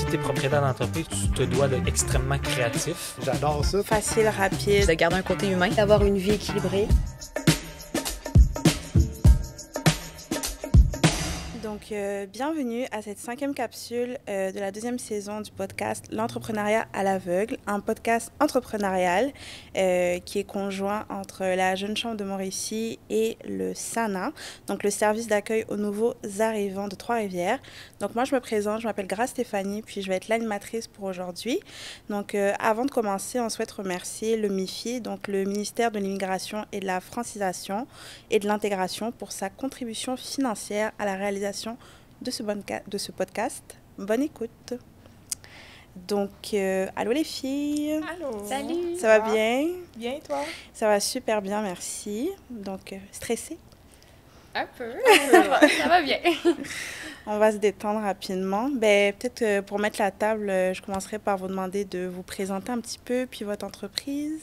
tu es propriétaire d'entreprise, tu te dois d'être extrêmement créatif. J'adore ça. Facile, rapide. De garder un côté humain. D'avoir une vie équilibrée. Donc, bienvenue à cette 5e capsule de la 2e saison du podcast L'entrepreneuriat à l'aveugle, un podcast entrepreneurial qui est conjoint entre la Jeune Chambre de Mauricie et le SANA, donc le service d'accueil aux nouveaux arrivants de Trois-Rivières. Donc, moi, je me présente, je m'appelle Grace Stéphanie, puis je vais être l'animatrice pour aujourd'hui. Donc, avant de commencer, on souhaite remercier le MIFI, donc le ministère de l'Immigration et de la Francisation et de l'Intégration, pour sa contribution financière à la réalisation de ce podcast. Bonne écoute. Donc, allô les filles. Allô. Salut. Ça va bien? Bien, et toi? Ça va super bien, merci. Donc, stressée? Un peu. Ça va bien. On va se détendre rapidement. Ben, peut-être pour mettre la table, je commencerai par vous demander de vous présenter un petit peu, puis votre entreprise.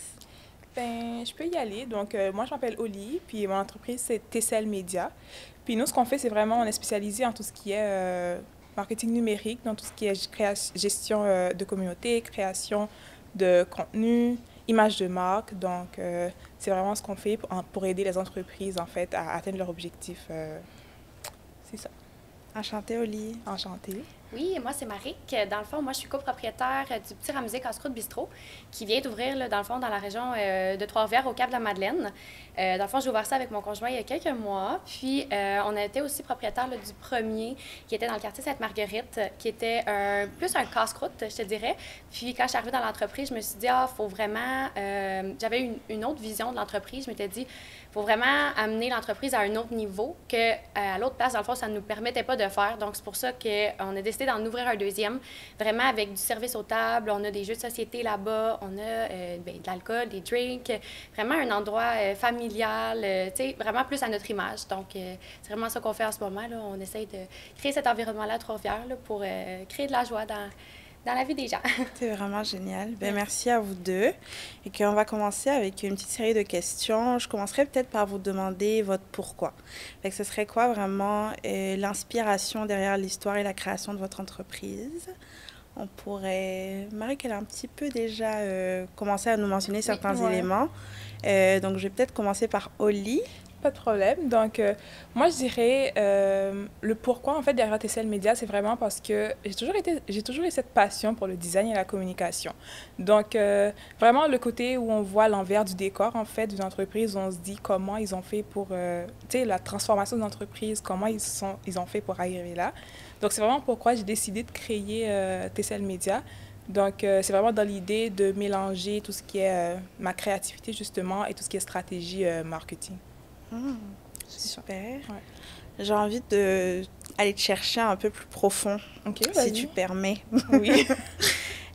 Ben, je peux y aller. Donc, moi, je m'appelle Oli, puis mon entreprise, c'est Tessel Media. Puis nous, ce qu'on fait, c'est vraiment, on est spécialisé en tout ce qui est marketing numérique, dans tout ce qui est gestion de communauté, création de contenu, image de marque. Donc, c'est vraiment ce qu'on fait pour aider les entreprises, en fait, à atteindre leurs objectifs. C'est ça. Enchantée, Oli. Enchantée. Oui, moi, c'est Marik. Dans le fond, moi, je suis copropriétaire du Petit Ramsey Casse-Croûte Bistrot, qui vient d'ouvrir, dans le fond, dans la région de Trois-Rivières, au Cap-de-la-Madeleine. Dans le fond, j'ai ouvert ça avec mon conjoint il y a quelques mois. Puis, on a été aussi propriétaire du premier, qui était dans le quartier Sainte-Marguerite, qui était plus un casse-croûte, je te dirais. Puis, quand je suis arrivée dans l'entreprise, je me suis dit, faut vraiment... j'avais une autre vision de l'entreprise. Je m'étais dit, faut vraiment amener l'entreprise à un autre niveau qu'à l'autre place, dans le fond, ça ne nous permettait pas de faire. Donc, c'est pour ça qu'on a décidé d'en ouvrir un deuxième, vraiment avec du service aux tables. On a des jeux de société là-bas, on a de l'alcool, des drinks, vraiment un endroit familial, tu sais, vraiment plus à notre image. Donc, c'est vraiment ça qu'on fait en ce moment, là. On essaye de créer cet environnement-là à Trois-Rivières pour créer de la joie dans la vie des gens. C'est vraiment génial. Ben, merci à vous deux. Et qu'on va commencer avec une petite série de questions. Je commencerai peut-être par vous demander votre pourquoi. Fait que ce serait quoi vraiment l'inspiration derrière l'histoire et la création de votre entreprise? On pourrait... Marie, elle a un petit peu déjà commencé à nous mentionner certains éléments. Donc, je vais peut-être commencer par Oli. Pas de problème. Donc, moi, je dirais le pourquoi, en fait, derrière Tessel Media, c'est vraiment parce que j'ai toujours eu cette passion pour le design et la communication. Donc, vraiment, le côté où on voit l'envers du décor, en fait, d'une entreprise, où on se dit comment ils ont fait pour, tu sais, la transformation de l'entreprise, comment ils ont fait pour arriver là. Donc, c'est vraiment pourquoi j'ai décidé de créer Tessel Media. Donc, c'est vraiment dans l'idée de mélanger tout ce qui est ma créativité, justement, et tout ce qui est stratégie marketing. Super. Ouais. J'ai envie d'aller te chercher un peu plus profond, si tu permets. Oui.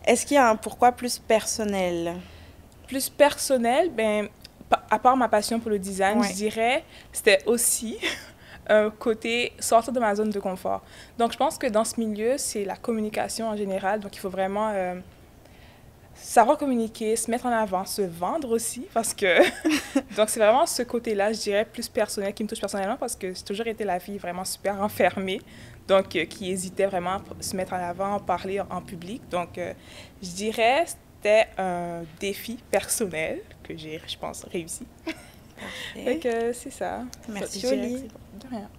Est-ce qu'il y a un pourquoi plus personnel? Plus personnel, ben, à part ma passion pour le design, je dirais, c'était aussi un côté sortir de ma zone de confort. Donc, je pense que dans ce milieu, c'est la communication en général. Donc, il faut vraiment... savoir communiquer, se mettre en avant, se vendre aussi, parce que... Donc, c'est vraiment ce côté-là, je dirais, plus personnel, qui me touche personnellement, parce que j'ai toujours été la fille vraiment super renfermée, donc qui hésitait vraiment à se mettre en avant, parler en public. Donc, je dirais, c'était un défi personnel que j'ai, je pense, réussi. Donc, c'est ça. Merci, Oli. De rien.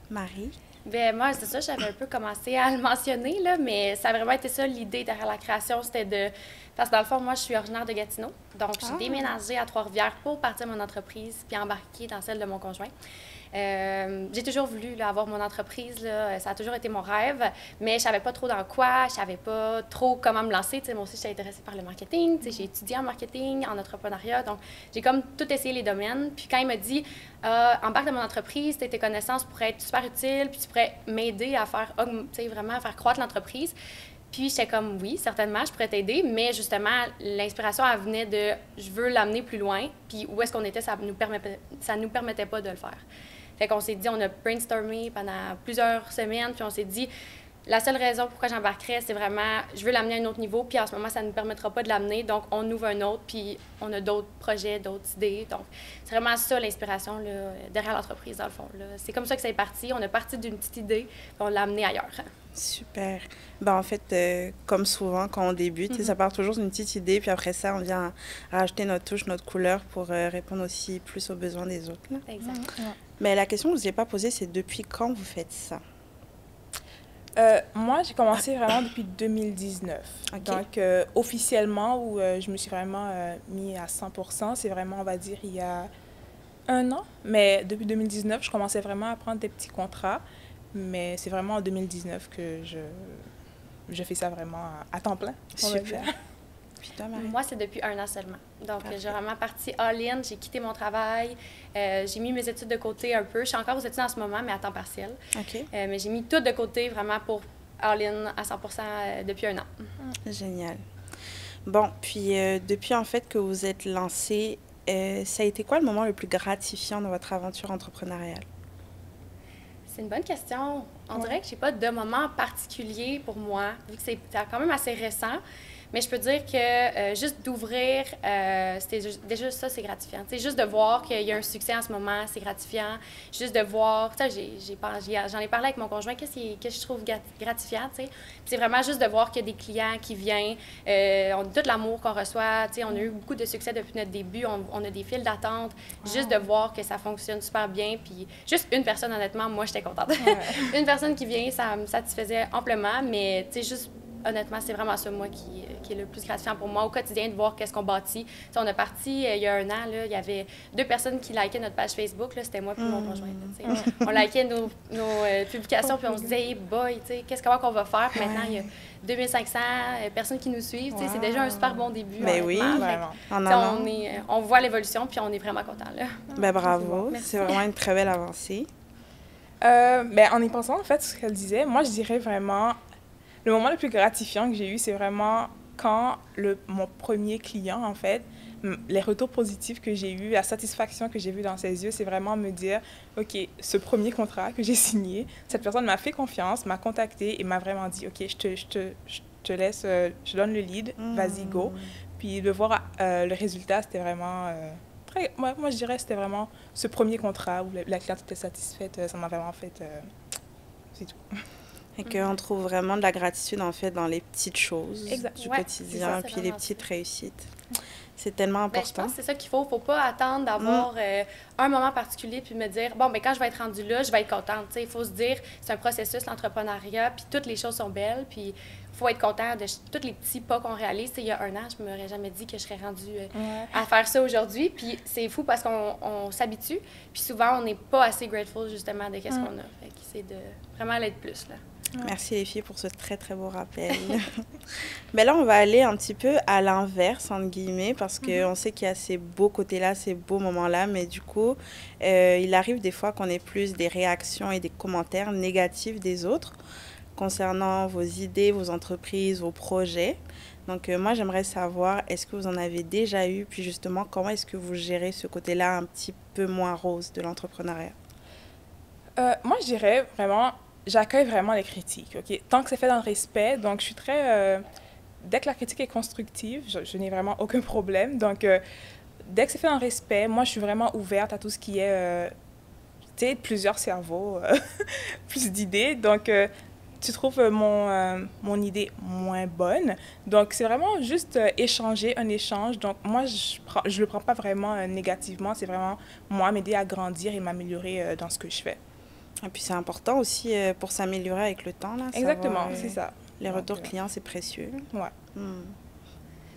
Marie? Bien, moi, c'est ça, j'avais un peu commencé à le mentionner, là, mais ça a vraiment été ça l'idée derrière la création, c'était de... Parce que dans le fond, moi, je suis originaire de Gatineau, donc j'ai déménagé à Trois-Rivières pour partir mon entreprise puis embarquer dans celle de mon conjoint. J'ai toujours voulu là, avoir mon entreprise, là, ça a toujours été mon rêve, mais je savais pas trop dans quoi, je savais pas trop comment me lancer. T'sais, moi aussi, j'étais intéressée par le marketing, j'ai étudié en marketing, en entrepreneuriat, donc j'ai comme tout essayé les domaines. Puis quand il m'a dit embarque dans mon entreprise, tes connaissances pourraient être super utiles, puis tu pourrais m'aider à faire, vraiment à faire croître l'entreprise. Puis j'étais comme, oui, certainement, je pourrais t'aider, mais justement, l'inspiration, elle venait de, je veux l'amener plus loin, puis où est-ce qu'on était, ça nous permettait pas de le faire. Fait qu'on s'est dit, on a brainstormé pendant plusieurs semaines, puis on s'est dit, la seule raison pourquoi j'embarquerais, c'est vraiment, je veux l'amener à un autre niveau, puis en ce moment, ça ne nous permettra pas de l'amener, donc on ouvre un autre, puis on a d'autres projets, d'autres idées. Donc, c'est vraiment ça l'inspiration là, derrière l'entreprise, dans le fond. C'est comme ça que ça est parti. On est parti d'une petite idée, puis on l'a amené ailleurs. Super. Ben, en fait, comme souvent, quand on débute, ça part toujours d'une petite idée, puis après ça, on vient rajouter notre touche, notre couleur pour répondre aussi plus aux besoins des autres. Là. Exact. Mais la question que je ne vous ai pas posée, c'est depuis quand vous faites ça? Moi, j'ai commencé vraiment depuis 2019. Okay. Donc, officiellement, où je me suis vraiment mis à 100%, c'est vraiment, on va dire, il y a 1 an. Mais depuis 2019, je commençais vraiment à prendre des petits contrats. Mais c'est vraiment en 2019 que je fais ça vraiment à temps plein. Super. Puis toi, Marie? Moi, c'est depuis 1 an seulement. Donc, j'ai vraiment parti all-in. J'ai quitté mon travail. J'ai mis mes études de côté un peu. Je suis encore aux études en ce moment, mais à temps partiel. OK. Mais j'ai mis tout de côté vraiment pour all-in à 100% depuis 1 an. Génial. Bon, puis depuis en fait que vous êtes lancé, ça a été quoi le moment le plus gratifiant dans votre aventure entrepreneuriale? C'est une bonne question. On dirait que j'ai pas de moment particulier pour moi, vu que c'est quand même assez récent. Mais je peux dire que juste d'ouvrir, déjà ça, c'est gratifiant. T'sais, juste de voir qu'il y a un succès en ce moment, c'est gratifiant. Juste de voir, j'en ai parlé avec mon conjoint, qu'est-ce que je trouve gratifiant, tu sais. C'est vraiment juste de voir qu'il y a des clients qui viennent, on a tout l'amour qu'on reçoit, tu sais, on a eu beaucoup de succès depuis notre début, on a des files d'attente. Juste de voir que ça fonctionne super bien, puis juste une personne, honnêtement, moi, j'étais contente. Ouais. Une personne qui vient, ça me satisfaisait amplement, mais tu sais, juste honnêtement, c'est vraiment ça, moi, qui est le plus gratifiant pour moi au quotidien, de voir qu'est-ce qu'on bâtit. T'sais, on est parti il y a 1 an, là, il y avait 2 personnes qui likaient notre page Facebook, c'était moi et mon conjoint. On likait nos publications, puis on se disait, hey boy, comment qu'on va faire? Puis maintenant, il y a 2500 personnes qui nous suivent. C'est déjà un super bon début. Ben oui, vraiment. On voit l'évolution, puis on est vraiment contents. Ben bravo, c'est vraiment une très belle avancée. Ben, en y pensant, en fait, ce qu'elle disait, moi, je dirais vraiment... Le moment le plus gratifiant que j'ai eu, c'est vraiment quand mon premier client, en fait, les retours positifs que j'ai eus, la satisfaction que j'ai vue dans ses yeux, c'est vraiment me dire, OK, ce premier contrat que j'ai signé, cette personne m'a fait confiance, m'a contacté et m'a vraiment dit, OK, je te laisse, je donne le lead, vas-y, go. Puis de voir le résultat, c'était vraiment très... Moi, je dirais que c'était vraiment ce premier contrat où la cliente était satisfaite, ça m'a vraiment fait... c'est tout. Et qu'on trouve vraiment de la gratitude, en fait, dans les petites choses du quotidien, puis les petites réussites. C'est tellement important. Je pense que c'est ça qu'il faut. Il ne faut pas attendre d'avoir un moment particulier puis me dire, bon, quand je vais être rendue là, je vais être contente. Il faut se dire, c'est un processus, l'entrepreneuriat, puis toutes les choses sont belles, puis il faut être content de tous les petits pas qu'on réalise. Il y a 1 an, je ne m'aurais jamais dit que je serais rendue à faire ça aujourd'hui. Puis c'est fou parce qu'on s'habitue, puis souvent, on n'est pas assez grateful, justement, de qu'est-ce qu'on a. Fait que c'est de vraiment l'être plus, là. Merci les filles pour ce très très beau rappel. Mais là, on va aller un petit peu à l'inverse, entre guillemets, parce qu'on sait qu'il y a ces beaux côtés-là, ces beaux moments-là, mais du coup, il arrive des fois qu'on ait plus des réactions et des commentaires négatifs des autres concernant vos idées, vos entreprises, vos projets. Donc moi, j'aimerais savoir, est-ce que vous en avez déjà eu, puis justement, comment est-ce que vous gérez ce côté-là un petit peu moins rose de l'entrepreneuriat? Moi, je dirais vraiment... J'accueille vraiment les critiques, OK? Tant que c'est fait dans le respect, donc je suis très... dès que la critique est constructive, je n'ai vraiment aucun problème. Donc, dès que c'est fait dans le respect, moi, je suis vraiment ouverte à tout ce qui est, tu sais, plusieurs cerveaux, plus d'idées. Donc, tu trouves mon idée moins bonne. Donc, c'est vraiment juste échanger, un échange. Donc, moi, je le prends pas vraiment négativement. C'est vraiment, moi, m'aider à grandir et m'améliorer dans ce que je fais. Et puis c'est important aussi pour s'améliorer avec le temps. Là, exactement, c'est ça. Les retours clients, c'est précieux. Ouais.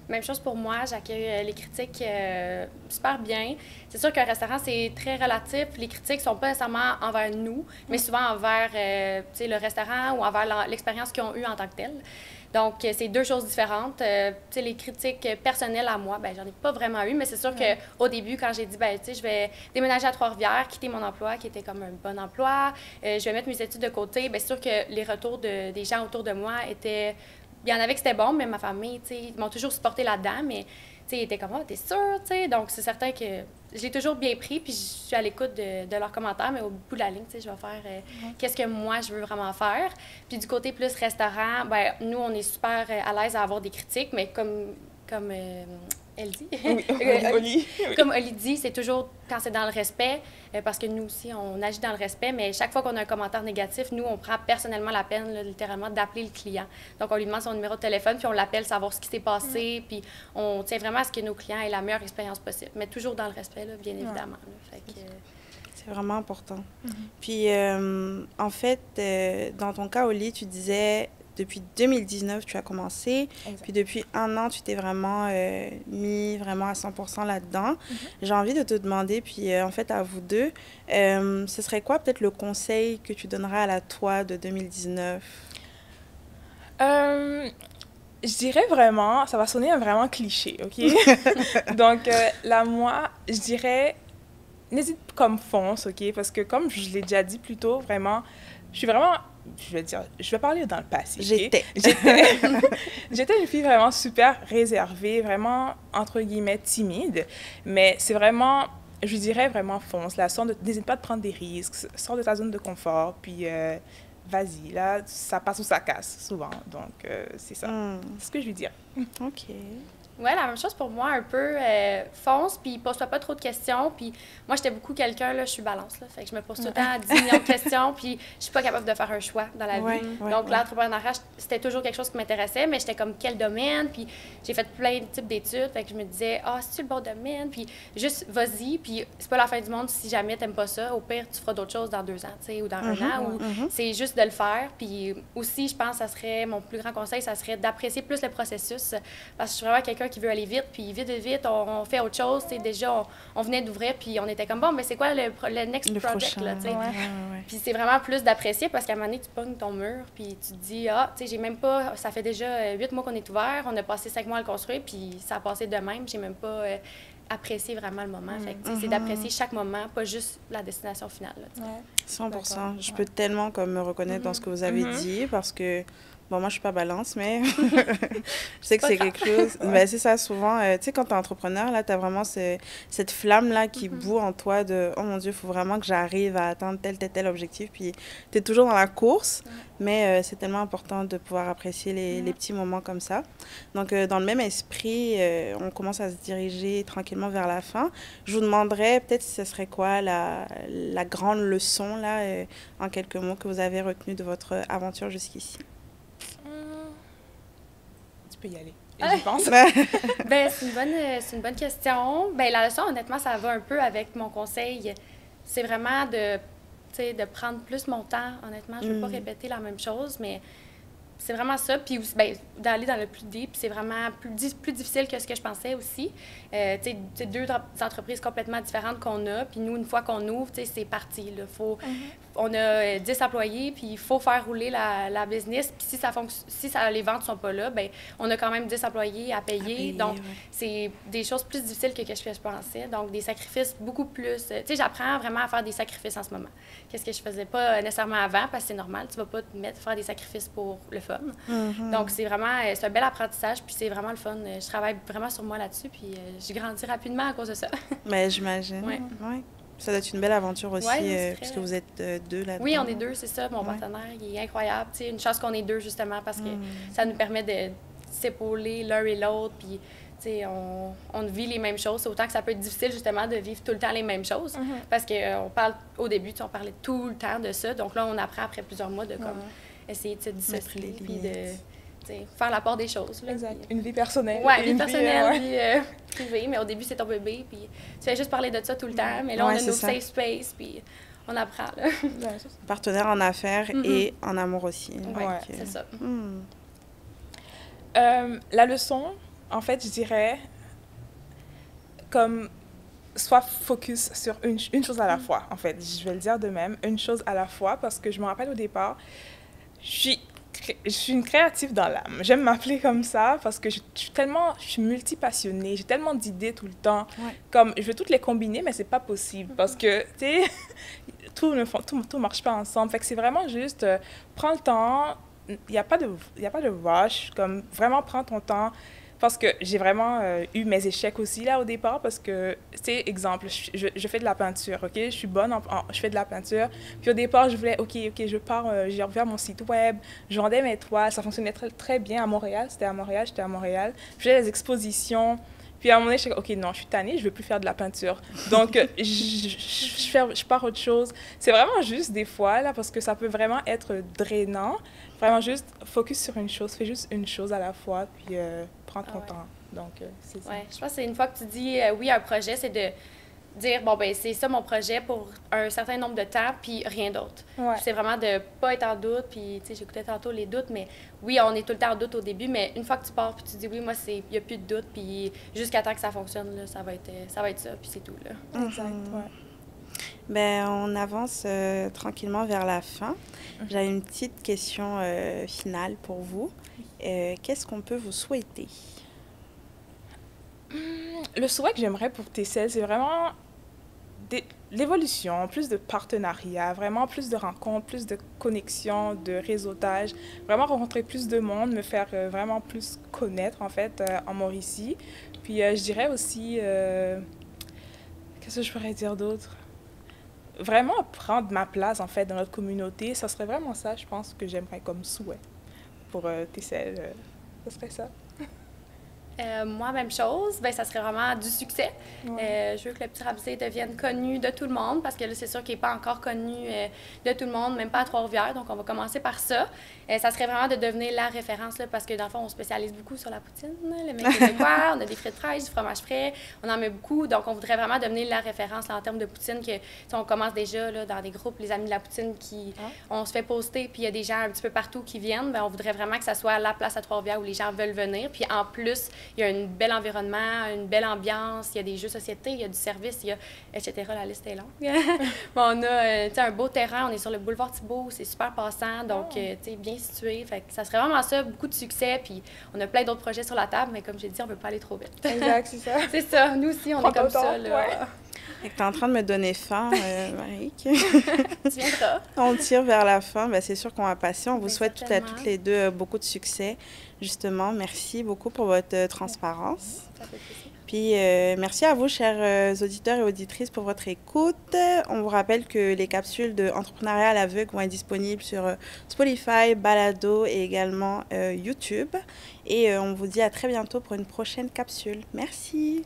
Même chose pour moi, j'accueille les critiques super bien. C'est sûr qu'un restaurant, c'est très relatif. Les critiques ne sont pas nécessairement envers nous, mais souvent envers le restaurant ou envers l'expérience qu'ils ont eue en tant que telle. Donc, c'est 2 choses différentes. Les critiques personnelles à moi, j'en ai pas vraiment eu, mais c'est sûr qu'au début, quand j'ai dit, je vais déménager à Trois-Rivières, quitter mon emploi, qui était comme un bon emploi, je vais mettre mes études de côté, c'est sûr que les retours des gens autour de moi étaient... Il y en avait que c'était bon, mais ma famille, ils m'ont toujours supporté là-dedans, mais ils étaient comme, t'es sûre, donc c'est certain que je l'ai toujours bien pris, puis je suis à l'écoute de leurs commentaires, mais au bout de la ligne, je vais faire qu'est-ce que moi, je veux vraiment faire. Puis du côté plus restaurant, nous, on est super à l'aise à avoir des critiques, mais comme Elle dit. Oui, Oli. Comme Oli dit, c'est toujours quand c'est dans le respect, parce que nous aussi, on agit dans le respect, mais chaque fois qu'on a un commentaire négatif, nous, on prend personnellement la peine, là, littéralement, d'appeler le client. Donc, on lui demande son numéro de téléphone, puis on l'appelle, savoir ce qui s'est passé, puis on tient vraiment à ce que nos clients aient la meilleure expérience possible, mais toujours dans le respect, là, bien évidemment. Là. Fait que, c'est vraiment important. Puis, en fait, dans ton cas, Oli, tu disais... Depuis 2019, tu as commencé, Exact. puis depuis 1 an, tu t'es vraiment mis vraiment à 100% là-dedans. J'ai envie de te demander, puis en fait, à vous deux, ce serait quoi peut-être le conseil que tu donnerais à la toi de 2019? Je dirais vraiment, ça va sonner vraiment cliché, OK? Donc, là, moi, je dirais, n'hésite comme fonce, OK? Parce que comme je l'ai déjà dit plus tôt, vraiment, je suis vraiment... je vais parler dans le passé. J'étais une fille vraiment super réservée, vraiment, entre guillemets, timide. Mais c'est vraiment, je dirais vraiment fonce. Là, n'hésite pas à prendre des risques, sors de ta zone de confort, puis vas-y. Là, ça passe ou ça casse, souvent. Donc, c'est ça. C'est ce que je lui dirais. OK. ouais, la même chose pour moi, un peu fonce, puis pose-toi pas trop de questions. Puis moi, j'étais beaucoup quelqu'un, là, je suis balance, là. Fait que je me pose tout le temps 10 millions de questions, puis je suis pas capable de faire un choix dans la vie. Donc, l'entrepreneuriat, c'était toujours quelque chose qui m'intéressait, mais j'étais comme quel domaine, puis j'ai fait plein de types d'études. Fait que je me disais, c'est-tu le bon domaine? Puis juste, vas-y, puis c'est pas la fin du monde si jamais t'aimes pas ça. Au pire, tu feras d'autres choses dans 2 ans, tu sais, ou dans 1 an, ou c'est juste de le faire. Puis aussi, je pense, ça serait, mon plus grand conseil, ça serait d'apprécier plus le processus, parce que je suis vraiment quelqu'un qui veut aller vite, puis vite, on fait autre chose. Tu sais, déjà, on venait d'ouvrir, puis on était comme, bon, mais c'est quoi le next project, là, tu sais? Puis c'est vraiment plus d'apprécier, parce qu'à un moment donné, tu pognes ton mur, puis tu te dis, tu sais, j'ai même pas, ça fait déjà 8 mois qu'on est ouvert, on a passé 5 mois à le construire, puis ça a passé de même, j'ai même pas apprécié vraiment le moment. Fait que, c'est d'apprécier chaque moment, pas juste la destination finale, là, 100%. Je peux tellement comme me reconnaître dans ce que vous avez dit, parce que bon, moi, je suis pas balance, mais je sais que c'est quelque chose... Ben, c'est ça, souvent. Tu sais, quand tu es entrepreneur, là, tu as vraiment cette flamme-là qui bout en toi de « Oh mon Dieu, il faut vraiment que j'arrive à atteindre tel objectif. » Puis tu es toujours dans la course, mais c'est tellement important de pouvoir apprécier les petits moments comme ça. Donc, dans le même esprit, on commence à se diriger tranquillement vers la fin. Je vous demanderais peut-être si ce serait quoi la grande leçon, là, en quelques mots, que vous avez retenu de votre aventure jusqu'ici. Tu peux y aller. Je pense. Ben, c'est une bonne question. Ben, la leçon, honnêtement, ça va un peu avec mon conseil. C'est vraiment de prendre plus mon temps, honnêtement. Je ne veux pas répéter la même chose, mais c'est vraiment ça. Puis ben, d'aller dans le plus deep, c'est vraiment plus difficile que ce que je pensais aussi. Tu sais, 2 entreprises complètement différentes qu'on a. Puis nous, une fois qu'on ouvre, tu sais, c'est parti. Là. On a 10 employés, puis il faut faire rouler la business. Puis si les ventes ne sont pas là, bien, on a quand même 10 employés à payer. Donc, c'est des choses plus difficiles que ce que je pensais. Donc, des sacrifices beaucoup plus... Tu sais, j'apprends vraiment à faire des sacrifices en ce moment. Qu'est-ce que je faisais pas nécessairement avant, parce que c'est normal. Tu vas pas te mettre à faire des sacrifices pour le fun. Donc, c'est un bel apprentissage, puis c'est vraiment le fun. Je travaille vraiment sur moi là-dessus, puis j'ai grandi rapidement à cause de ça. Mais j'imagine. Ouais. Ça doit être une belle aventure aussi, puisque vous êtes 2 là-dedans. Oui, on est 2, c'est ça. Mon partenaire, il est incroyable. T'sais, une chance qu'on est 2, justement, parce que ça nous permet de s'épauler l'un et l'autre. Puis, on vit les mêmes choses. C'est autant que ça peut être difficile, justement, de vivre tout le temps les mêmes choses. Parce qu'on parle, au début, on parlait tout le temps de ça. Donc là, on apprend après plusieurs mois de essayer de se dissocier, puis de... faire la part des choses. Là, exact. Une vie personnelle. Oui, une vie personnelle, vie privée. Mais au début, c'est ton bébé, puis tu fais juste parler de ça tout le temps. Mais là, on a nos safe space, puis on apprend. Là. Partenaire en affaires et en amour aussi. Oui, c'est ça. La leçon, en fait, je dirais, comme, sois focus sur une chose à la fois, en fait. Je vais le dire de même, une chose à la fois, parce que je me rappelle au départ, je suis une créative dans l'âme. J'aime m'appeler comme ça parce que je suis multipassionnée. J'ai tellement d'idées tout le temps. Comme, je veux toutes les combiner, mais c'est pas possible parce que, tu sais, tout marche pas ensemble. Fait que c'est vraiment juste, prends le temps. Il n'y a pas de rush. Comme, vraiment, prends ton temps. Parce que j'ai vraiment eu mes échecs aussi, là, au départ, parce que, tu sais, exemple, je fais de la peinture, OK? Je suis bonne, je fais de la peinture. Puis au départ, je voulais, OK, je pars, j'ai ouvert mon site web, je vendais mes toiles, ça fonctionnait très, très bien à Montréal, j'étais à Montréal. Je faisais des expositions, Puis à un moment donné, je suis OK, non, je suis tannée, je ne veux plus faire de la peinture. Donc, je pars autre chose. C'est vraiment juste des fois, là, parce que ça peut vraiment être drainant. Vraiment juste focus sur une chose, fais juste une chose à la fois, puis prends ton temps. Donc, c'est ça. Ouais, je pense que c'est une fois que tu dis oui à un projet, c'est de dire, bon, ben c'est ça mon projet pour un certain nombre de temps, puis rien d'autre. Ouais. C'est vraiment de pas être en doute, puis tu sais, j'écoutais tantôt les doutes, mais oui, on est tout le temps en doute au début, mais une fois que tu pars, puis tu dis, oui, moi, il n'y a plus de doute, puis jusqu'à temps que ça fonctionne, là, ça va être ça, puis c'est tout, là. Exact, ouais. Ben, on avance tranquillement vers la fin. J'ai une petite question finale pour vous. Qu'est-ce qu'on peut vous souhaiter? Le souhait que j'aimerais pour TCL, c'est vraiment l'évolution, plus de partenariats, vraiment plus de rencontres, plus de connexions, de réseautage, vraiment rencontrer plus de monde, me faire vraiment plus connaître, en fait, en Mauricie. Puis je dirais aussi, qu'est-ce que je pourrais dire d'autre? Vraiment prendre ma place, en fait, dans notre communauté. Ça serait vraiment ça, je pense, que j'aimerais comme souhait pour TCL. Ce serait ça. Moi, même chose, ben, ça serait vraiment du succès. Ouais. Je veux que le petit Ramsey devienne connu de tout le monde, parce que là, c'est sûr qu'il n'est pas encore connu de tout le monde, même pas à Trois-Rivières, donc on va commencer par ça. Ça serait vraiment de devenir la référence, là, parce que dans le fond, on spécialise beaucoup sur la poutine, le mec québécois, on a des frites fraîches, du fromage frais, on en met beaucoup, donc on voudrait vraiment devenir la référence là, en termes de poutine, que on commence déjà là, dans des groupes, les amis de la poutine, on se fait poster, puis il y a des gens un petit peu partout qui viennent, ben, on voudrait vraiment que ça soit la place à Trois-Rivières où les gens veulent venir, puis en plus, il y a un bel environnement, une belle ambiance, il y a des jeux de société, il y a du service, il y a etc. La liste est longue. On a un beau terrain, on est sur le boulevard Thibault, c'est super passant, donc bien situé. Fait que ça serait vraiment ça, beaucoup de succès. Puis on a plein d'autres projets sur la table, mais comme j'ai dit, on ne veut pas aller trop vite. Exact, c'est ça. C'est ça, nous aussi, on est comme ça. Là. Ouais. Tu es en train de me donner faim, Marik. Tu viendras. On tire vers la fin. Ben, c'est sûr qu'on va passer. On vous Ben, souhaite toutes les deux beaucoup de succès. Justement, merci beaucoup pour votre transparence. Ça fait plaisir. Puis, merci à vous, chers auditeurs et auditrices, pour votre écoute. On vous rappelle que les capsules de Entrepreneuriat à l'aveugle vont être disponibles sur Spotify, Balado et également YouTube. Et on vous dit à très bientôt pour une prochaine capsule. Merci.